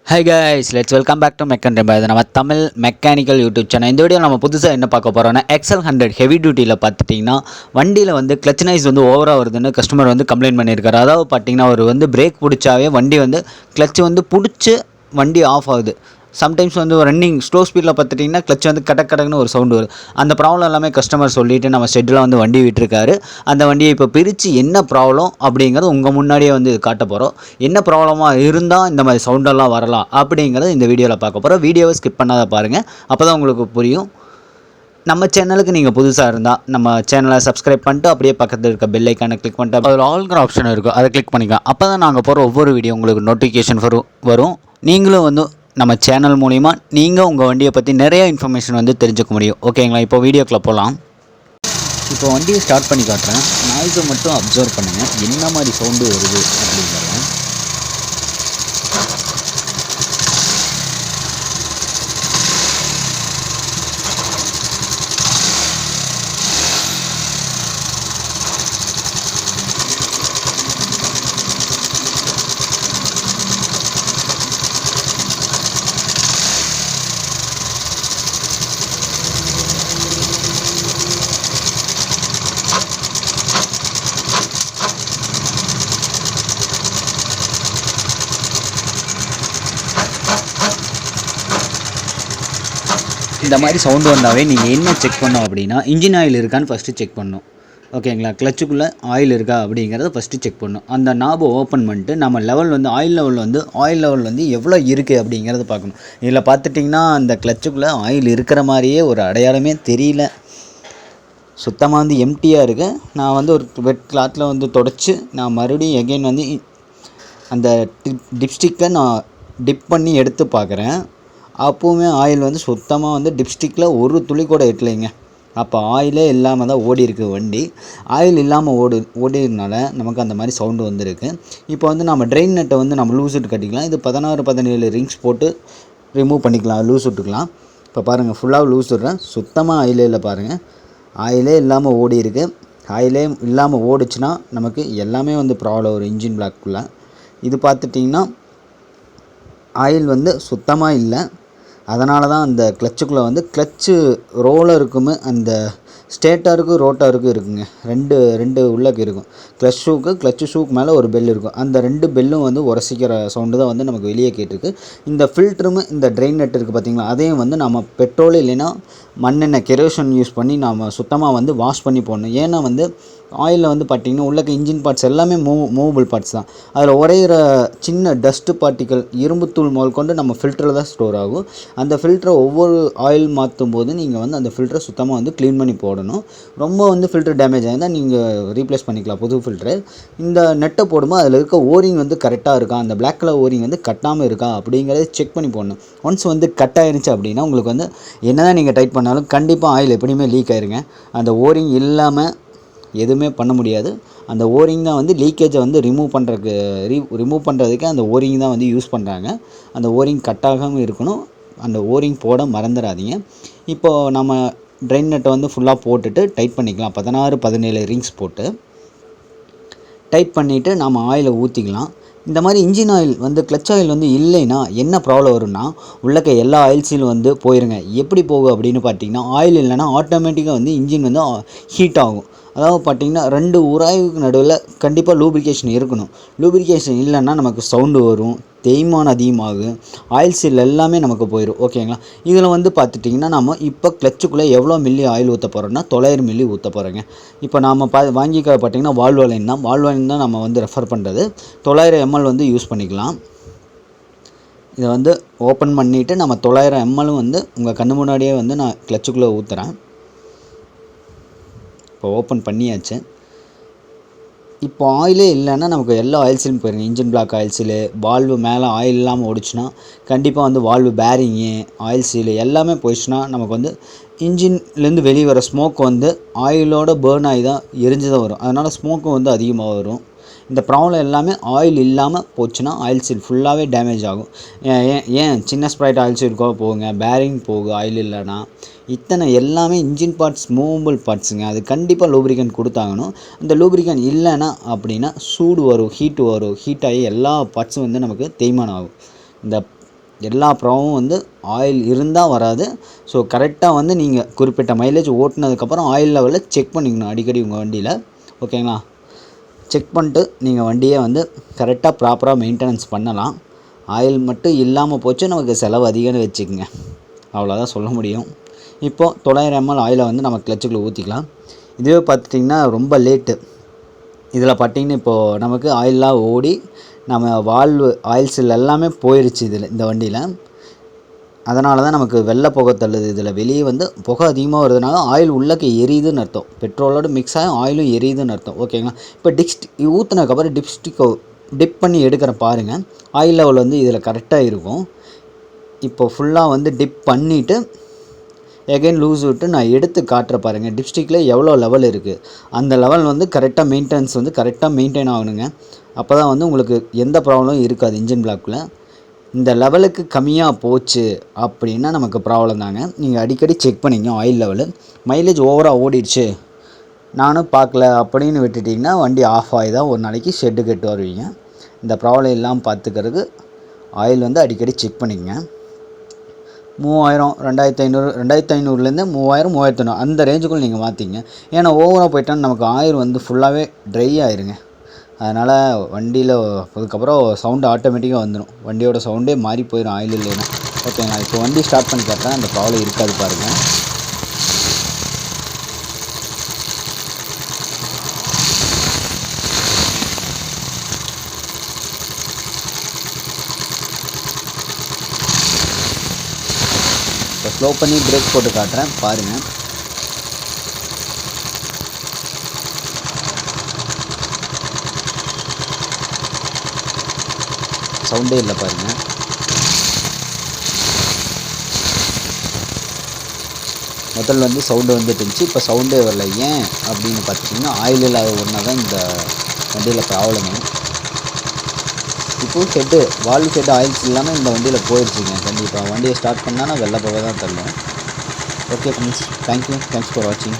Hi guys, let's welcome back to Mechan. இது நம்ம Tamil mechanical YouTube channel. இந்த video நம்ம புதுசாக என்ன பார்க்க போகிறோம்னா XL100 ஹெவி டியூட்டியில் பார்த்துட்டிங்கன்னா வண்டியில் வந்து கிளச் நாய்ஸ் வந்து ஓவராக வருதுன்னு கஸ்டமர் வந்து கம்ப்ளைண்ட் பண்ணியிருக்காரு. அதாவது பார்த்தீங்கன்னா அவர் வந்து பிரேக் பிடிச்சாவே வண்டி வந்து கிளச் வந்து பிடிச்சி வண்டி ஆஃப் ஆகுது. சம்டைம்ஸ் வந்து ரன்னிங் ஸ்லோ ஸ்பீடில் பார்த்துட்டிங்கன்னா கிளச் வந்து கடக்குன்னு ஒரு சவுண்டு வருது. அந்த ப்ராப்ளம் எல்லாமே கஸ்டமர் சொல்லிவிட்டு நம்ம ஷெட்டில் வந்து வண்டி விட்டுருக்காரு. அந்த வண்டியை இப்போ பிரித்து என்ன ப்ராப்ளம் அப்படிங்கிறது உங்கள் முன்னாடியே வந்து காட்ட போகிறோம். என்ன ப்ராப்ளமாக இருந்தால் இந்த மாதிரி சவுண்டெல்லாம் வரலாம் அப்படிங்கிறது இந்த வீடியோவில் பார்க்க போகிறோம். வீடியோவை ஸ்கிப் பண்ணாத பாருங்கள், அப்போ தான் உங்களுக்கு புரியும். நம்ம சேனலுக்கு நீங்கள் புதுசாக இருந்தால் நம்ம சேனலை சப்ஸ்கிரைப் பண்ணிட்டு அப்படியே பக்கத்தில் இருக்க பெல் ஐக்கானை கிளிக் பண்ணிட்டு அதில் ஆல்கிற ஆப்ஷன் இருக்கும், அதை கிளிக் பண்ணிக்கலாம். அப்போ தான் நாங்கள் போகிற ஒவ்வொரு வீடியோ உங்களுக்கு நோட்டிஃபிகேஷன் வரும். நீங்களும் வந்து நம்ம சேனல் மூலிமா நீங்கள் உங்கள் வண்டியை பற்றி நிறைய இன்ஃபர்மேஷன் வந்து தெரிஞ்சுக்க முடியும். ஓகேங்களா? இப்போ வீடியோக்குள்ளே போகலாம். இப்போ வண்டியை ஸ்டார்ட் பண்ணி காட்டுறேன். நாய்ஸை மட்டும் அப்சர்வ் பண்ணுங்கள், என்ன மாதிரி சவுண்டு வருது அப்படிங்கிறத. இந்த மாதிரி சவுண்டு வந்தாவே நீங்கள் என்ன செக் பண்ணோம் அப்படின்னா இன்ஜின் ஆயில் இருக்கான்னு ஃபஸ்ட்டு செக் பண்ணணும். ஓகேங்களா? கிளச்சுக்குள்ளே ஆயில் இருக்கா அப்படிங்கிறத ஃபஸ்ட்டு செக் பண்ணணும். அந்த நாபை ஓப்பன் பண்ணிட்டு நம்ம லெவல் வந்து ஆயில் லெவல் வந்து எவ்வளோ இருக்குது அப்படிங்கிறத பார்க்கணும். இதில் பார்த்துட்டிங்கன்னா அந்த கிளச்சுக்குள்ளே ஆயில் இருக்கிற மாதிரியே ஒரு அடையாளமே தெரியல. சுத்தமாக வந்து எம்டியாக இருக்குது. நான் வந்து ஒரு வெட் கிளாத்தில் வந்து தொடச்சி நான் மறுபடியும் எகெயின் வந்து அந்த டிப்ஸ்டிக்கை நான் டிப் பண்ணி எடுத்து பார்க்குறேன். அப்போவுமே ஆயில் வந்து சுத்தமாக வந்து டிப்ஸ்டிக்கில் ஒரு துளி கூட எட்டலைங்க. அப்போ ஆயிலே இல்லாமல் தான் ஓடி இருக்குது வண்டி. ஆயில் இல்லாமல் ஓடினால நமக்கு அந்த மாதிரி சவுண்டு வந்துருக்கு. இப்போ வந்து நம்ம ட்ரெயின் நெட்டை வந்து நம்ம லூஸ் விட்டு கட்டிக்கலாம். இது 16-17 ரிங்ஸ் போட்டு ரிமூவ் பண்ணிக்கலாம், லூஸ் விட்டுக்கலாம். இப்போ பாருங்கள், ஃபுல்லாக லூஸ் விட்றேன். சுத்தமாக ஆயிலே இல்லை பாருங்கள். ஆயிலே இல்லாமல் ஓடி இருக்குது. ஆயிலே இல்லாமல் ஓடிச்சுன்னா நமக்கு எல்லாமே வந்து ப்ராப்ளம் வரும் இன்ஜின் பிளாக்குள்ளே. இது பார்த்துட்டிங்கன்னா ஆயில் வந்து சுத்தமாக இல்லை. அதனால தான் அந்த கிளச்சுக்குள்ளே வந்து கிளச்சு ரோலருக்குமே அந்த ஸ்டேட்டருக்கும் ரோட்டருக்கும் இருக்குங்க. ரெண்டு உள்ளக்கு இருக்கும். கிளச்சு ஷூக்கு மேலே ஒரு பெல் இருக்கும். அந்த 2 பெல்லும் வந்து உரசிக்கிற சவுண்டு தான் வந்து நமக்கு வெளியே கேட்டிருக்கு. இந்த ஃபில்ட்ரும் இந்த ட்ரெயின் நெட் இருக்குது பார்த்திங்களா, அதையும் வந்து நம்ம பெட்ரோல் இல்லைன்னா மண்ணெண்ணெய் கெரோசின் யூஸ் பண்ணி நம்ம சுத்தமாக வந்து வாஷ் பண்ணி போடணும். ஏன்னா வந்து ஆயிலில் வந்து பார்த்திங்கன்னா உள்ளக்க இன்ஜின் பார்ட்ஸ் எல்லாமே மூவபிள் பார்ட்ஸ் தான். அதில் உரையிற சின்ன டஸ்ட்டு பார்ட்டிக்கல் இரும்புத்தூள் முதல் கொண்டு நம்ம ஃபில்டரில் தான் ஸ்டோர் ஆகும். அந்த ஃபில்டரை ஒவ்வொரு ஆயில் மாற்றும் போது நீங்கள் வந்து அந்த ஃபில்டரை சுத்தமாக வந்து க்ளீன் பண்ணி போடணும். ரொம்ப வந்து ஃபில்டர் டேமேஜ் ஆகிருந்தால் நீங்கள் ரீப்ளேஸ் பண்ணிக்கலாம் புது ஃபில்டரு. இந்த நெட்டை போடும்போது அதில் இருக்க ஓரிங் வந்து கரெக்டாக இருக்கா, அந்த பிளாக் கலர் ஓரிங் வந்து கட்டாமல் இருக்கா அப்படிங்கிறத செக் பண்ணி போடணும். ஒன்ஸ் வந்து கட் ஆயிருந்துச்சு அப்படின்னா உங்களுக்கு வந்து என்ன தான் நீங்கள் டைட் பண்ணாலும் கண்டிப்பாக ஆயில் எப்படியுமே லீக் ஆயிருங்க. அந்த ஓரிங் இல்லாமல் எதுவுமே பண்ண முடியாது. அந்த ஓரிங் தான் வந்து லீக்கேஜை வந்து ரிமூவ் பண்ணுறதுக்கு அந்த ஓரிங் தான் வந்து யூஸ் பண்ணுறாங்க. அந்த ஓரிங் கட் ஆகாமல் இருக்கணும். அந்த ஓரிங் போட மறந்துடாதீங்க. இப்போது நம்ம ட்ரெயின் நெட்டை வந்து ஃபுல்லாக போட்டுட்டு டைட் பண்ணிக்கலாம். 16-17 ரிங்ஸ் போட்டு டைட் பண்ணிவிட்டு நம்ம ஆயிலை ஊற்றிக்கலாம். இந்த மாதிரி இன்ஜின் ஆயில் வந்து கிளச் ஆயில் வந்து இல்லைன்னா என்ன ப்ராப்ளம் வரும்னா உள்ளக்க எல்லா ஆயில்ஸிலும் வந்து போயிருங்க. எப்படி போகும் அப்படின்னு பார்த்தீங்கன்னா ஆயில் இல்லைன்னா ஆட்டோமேட்டிக்காக வந்து இன்ஜின் வந்து ஹீட் ஆகும். அதாவது பார்த்திங்கன்னா 2 உராய்வுக்கு நடுவில் கண்டிப்பாக லூப்ரிகேஷன் இருக்கணும். லூப்ரிகேஷன் இல்லைன்னா நமக்கு சவுண்டு வரும், தேய்மானம் அதிகமாகும், ஆயில் சீல் எல்லாமே நமக்கு போயிடும். ஓகேங்களா? இதில் வந்து பார்த்துட்டிங்கன்னா நம்ம இப்போ கிளச்சுக்குள்ளே எவ்வளோ மில்லி ஆயில் ஊற்ற போகிறோம்னா 900 மில்லி ஊற்ற போகிறோங்க. இப்போ நாம் வாங்கிக்க பார்த்திங்கன்னா வால்வோலைன் தான் நம்ம வந்து ரெஃபர் பண்ணுறது. 900 ml வந்து யூஸ் பண்ணிக்கலாம். இதை வந்து ஓப்பன் பண்ணிவிட்டு நம்ம 900 ml வந்து உங்கள் கண்ணு முன்னாடியே வந்து நான் கிளச்சுக்குள்ளே ஊற்றுறேன். இப்போ ஓப்பன் பண்ணியாச்சு. இப்போ ஆயிலே இல்லைன்னா நமக்கு எல்லா ஆயில் சீலும் போயிருங்க. Engine block oil seal, valve மேலே ஆயில் இல்லாமல் ஓடிச்சுன்னா கண்டிப்பாக வந்து வால்வு பேரிங்கு, ஆயில் சீலு எல்லாமே போயிடுச்சுன்னா நமக்கு வந்து இன்ஜின்லேருந்து வெளியே வர ஸ்மோக் வந்து ஆயிலோட பேர்ன் ஆகி தான் எரிஞ்சு தான் வரும். அதனால் ஸ்மோக்கும் வந்து அதிகமாக வரும். இந்த ப்ராப்ளம் எல்லாமே ஆயில் இல்லாமல் போச்சுன்னா ஆயில் சீல் ஃபுல்லாகவே டேமேஜ் ஆகும். ஏன் சின்ன ஸ்ப்ரைட் ஆயில் சீல் கூட போகுங்க, பேரிங் போகும் ஆயில் இல்லைன்னா. இத்தனை எல்லாமே இன்ஜின் பார்ட்ஸ் மூவபிள் பார்ட்ஸுங்க. அது கண்டிப்பாக லூப்ரிகன்ட் கொடுத்தாகணும். அந்த லூப்ரிகன்ட் இல்லைன்னா அப்படின்னா சூடு வரும், ஹீட் ஆகி எல்லா பார்ட்ஸும் வந்து நமக்கு தேய்மானம் ஆகும். இந்த எல்லா ப்ராப்ளமும் வந்து ஆயில் இருந்தால் வராது. ஸோ கரெக்டாக வந்து நீங்கள் குறிப்பிட்ட மைலேஜ் ஓட்டினதுக்கப்புறம் ஆயில் லெவலில் செக் பண்ணிக்கணும் அடிக்கடி உங்கள் வண்டியில். ஓகேங்களா? செக் பண்ணிட்டு நீங்கள் வண்டியை வந்து கரெக்டாக ப்ராப்பராக மெயின்டெனன்ஸ் பண்ணலாம். ஆயில் மட்டும் இல்லாமல் போச்சு நமக்கு செலவு அதிகம்னு வச்சுக்கோங்க. அவ்வளோதான் சொல்ல முடியும். இப்போது 900 ml ஆயிலை வந்து நம்ம கிளச்சுக்குள்ளே ஊற்றிக்கலாம். இதுவே பார்த்துட்டிங்கன்னா ரொம்ப லேட்டு. இதில் பார்த்திங்கன்னா இப்போது நமக்கு ஆயிலெலாம் ஓடி நம்ம வால்வு ஆயில் சில் எல்லாமே போயிடுச்சு இந்த வண்டியில். அதனால தான் நமக்கு வெள்ளை புகை தள்ளுது. இதில் வெளியே வந்து புகை அதிகமாக வருதுனால ஆயில் உள்ளே எரியுதுன்னு அர்த்தம். பெட்ரோலோடு மிக்ஸ் ஆகி ஆயிலும் எரியுதுன்னு அர்த்தம். ஓகேங்களா? இப்போ ஊற்றுனதுக்கப்புறம் டிப்ஸ்டிக்கை டிப் பண்ணி எடுக்கிற பாருங்கள். ஆயில் லெவல் வந்து இதில் கரெக்டாக இருக்கும். இப்போ ஃபுல்லாக வந்து டிப் பண்ணிவிட்டு எகைன் லூஸ் விட்டு நான் எடுத்து காட்டுற பாருங்கள். டிப்ஸ்டிக்கில் எவ்வளோ லெவல் இருக்குது, அந்த லெவல் வந்து கரெக்டாக மெயின்டெனன்ஸ் வந்து கரெக்டாக மெயின்டைன் ஆகணுங்க. அப்போ தான் வந்து உங்களுக்கு எந்த ப்ராப்ளமும் இருக்காது இன்ஜின் பிளாக்கில். இந்த லெவலுக்கு கம்மியாக போச்சு அப்படின்னா நமக்கு ப்ராப்ளம் தாங்க. நீங்கள் அடிக்கடி செக் பண்ணிங்க ஆயில் லெவலு. மைலேஜ் ஓவராக ஓடிடுச்சு நானும் பார்க்கல அப்படின்னு விட்டுட்டிங்கன்னா வண்டி ஆஃப் ஆகி தான் ஒரு நாளைக்கு ஷெட்டுக்கு எட்டு வருவீங்க. இந்த ப்ராப்ளம் இல்லாமல் பார்த்துக்கிறதுக்கு ஆயில் வந்து அடிக்கடி செக் பண்ணிக்கங்க. 3000, 2500, 2500லேருந்து 3000, 3500 அந்த ரேஞ்சுக்குள்ளே நீங்கள் மாற்றிங்க. ஏன்னா ஓவராக போயிட்டால் நமக்கு ஆயில் வந்து ஃபுல்லாகவே ட்ரை ஆயிருங்க. அதனால் வண்டியில் அதுக்கப்புறம் சவுண்டு ஆட்டோமேட்டிக்காக வந்துடும். வண்டியோட சவுண்டே மாறி போயிடும் ஆயில் இல்லைன்னா. ஓகேங்களா? இப்போ வண்டி ஸ்டார்ட் பண்ணி காட்டுறேன். அந்த ப்ராப்ளம் இருக்காது பாருங்கள். இப்போ ஸ்லோ பண்ணி பிரேக் போட்டு காட்டுறேன் பாருங்கள். சவுண்டே இல்லை பாருங்கள். முதல்ல வந்து சவுண்டு வந்துட்டு இருந்துச்சு, இப்போ சவுண்டே வரல. ஏன் அப்படின்னு பார்த்துட்டிங்கன்னா ஆயில் இல்லாத ஒன்றா தான் இந்த வண்டியில் ப்ராப்ளமே. இப்போது ஷெட்டு வால்வு ஷெட்டு ஆயில்ஸ் இல்லாமல் இந்த வண்டியில் போயிடுச்சுங்க. கண்டிப்பாக வண்டியை ஸ்டார்ட் பண்ணால் வெள்ளை போக தான் தள்ளும். Okay friends, thank you, thanks for வாட்சிங்.